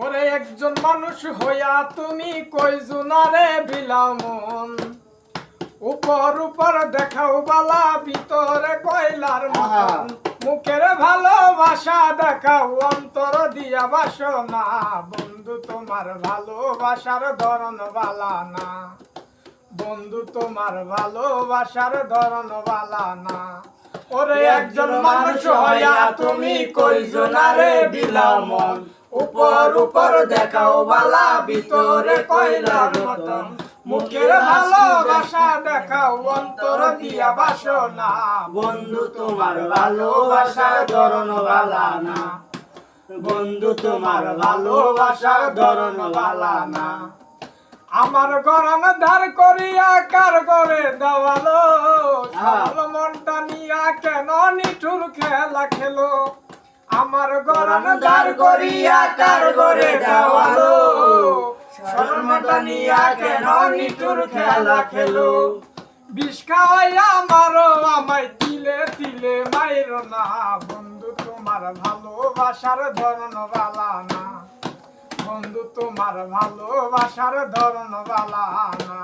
ওরে একজন মানুষ হইয়া তুমি কয়জনারে বিলাও মন, উপর উপর দেখাও বালা ভিতরে কয়লার মতন, মুখের ভালোবাসা দেখাও অন্তর দিয়া বাসনা, বন্ধু তোমার ভালোবাসার ধরন বালা না, বন্ধু তোমার ভালোবাসার ধরন বালা না। ওরে একজন মানুষ হইয়া তুমি কয়জনারে বিলাও মন, উপর উপর দেখাও বালা ভিতরে কয়লার মতন, মুখের ভালোবাসা দেখাও অন্তর দিয়া বাসনা, বন্ধু তোমার ভালোবাসার ধরন বালা না, বন্ধু তোমার ভালোবাসার ধরন বালা না। আমার গরম ধার করিয়া কার করে দেওয়ালো, সরল মনটা নিয়া কেন নিঠুর খেলা খেলো, আমার গরম ধার করিয়া কার করে দেওয়ালো, সরল মনটা নিয়া কেন নিঠুর খেলা খেলো, বিষ খাওয়াই আমারও আমায় তিলে তিলে মাইরো না, বন্ধু তোমার ভালোবাসার ধরন বালা না, বন্ধু তোমার ভালোবাসার ধরন বালা না।